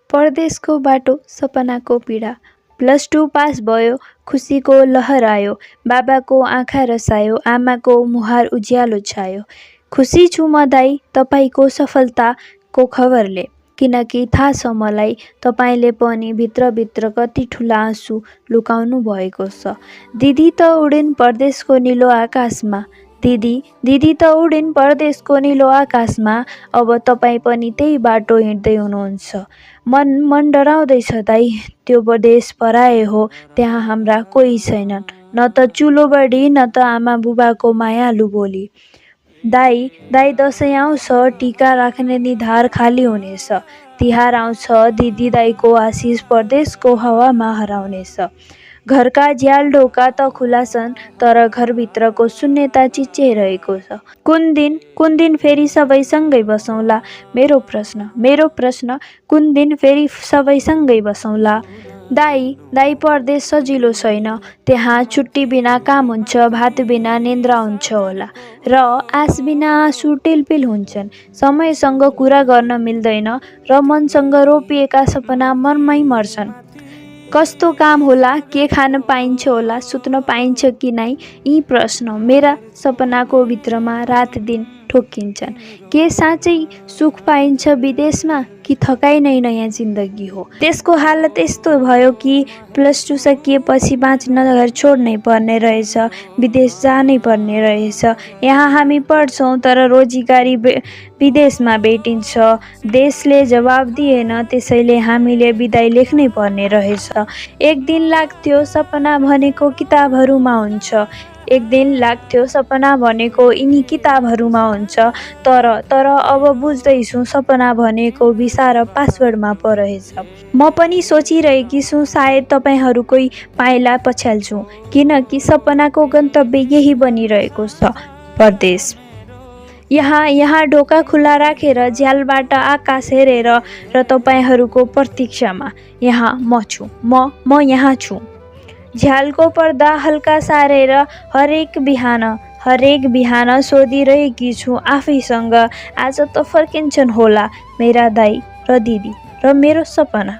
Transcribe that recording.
परदेशको बाटो सपनाको पीडा। +2 पास भयो, खुसीको लहर आयो। बाबाको आँखा रसायो, आमाको मुहार उज्यालो छायो। खुसी छु म दाइ तपाईँको सफलताको खबरले, किनकि थाहा छ मलाई तपाईँले पनि भित्रभित्र कति ठुला आँसु लुकाउनु भएको छ। दिदी त उडिन् परदेशको निलो आकाशमा। दिदी त उडिन् परदेशको निलो आकाशमा। अब तपाईँ पनि त्यही बाटो हिँड्दै हुनुहुन्छ। मन डराउँदैछ दाइ, त्यो देश पराए हो, त्यहाँ हाम्रा कोही छैनन्, न त चुलो बढी न त आमा बुबाको मायालु बोली। दाइ दसैँ आउँछ, टिका राख्ने निधार खाली हुनेछ। तिहार आउँछ, दिदी दाइको आशिष परदेशको हावामा हराउनेछ। घरका झ्याल ढोका त खुला छन्, तर घरभित्रको शून्यता चिच्याइरहेको छ। कुन दिन फेरि सबै सँगै बसौँला? मेरो प्रश्न, कुन दिन फेरि सबै सँगै बसौँला? दाइ परदेश सजिलो छैन। त्यहाँ छुट्टी बिना काम हुन्छ, भात बिना निन्द्रा हुन्छ होला, र आश बिना आँसु टिलपिल हुन्छन्। समयसँग कुरा गर्न मिल्दैन, र मनसँग रोपिएका सपना मनमै मर्छन्। कस्तो काम होला, के खान पाइन्छ होला, सुत्न पाइन्छ कि नै, यी प्रश्न मेरा सपनाको भित्रमा रात दिन ठोक्किन्छन्। के साँच्चै सुख पाइन्छ विदेशमा, कि थकाइ नै नयाँ जिन्दगी हो? त्यसको हालत यस्तो भयो कि +2 सकिएपछि बाँच्न घर छोड्नै पर्ने रहेछ, विदेश जानै पर्ने रहेछ। यहाँ हामी पढ्छौँ, तर रोजगारी विदेशमा भेटिन्छ। देशले जवाब दिएन, त्यसैले हामीले बिदाई लेख्नै पर्ने रहेछ। एक दिन लाग्थ्यो सपना भनेको किताबहरूमा हुन्छ। यिनी किताबहरूमा हुन्छ। तर अब बुझ्दैछु, सपना भनेको भिसा र पासवर्डमा पो रहेछ। म पनि सोचिरहेकी छु, सायद तपाईँहरूकै पाइला पछ्याल्छु, किनकि सपनाको गन्तव्य यही बनिरहेको छ, परदेश। यहाँ ढोका खुला राखेर झ्यालबाट आकाश हेरेर र तपाईँहरूको प्रतीक्षामा यहाँ म छु। म यहाँ छु। झ्यालको पर्दा हल्का सारेर हरेक बिहान सोधिरहेकी छु आफैसँग, आज त फर्किन्छन् होला मेरा दाइ र दिदी र मेरो सपना।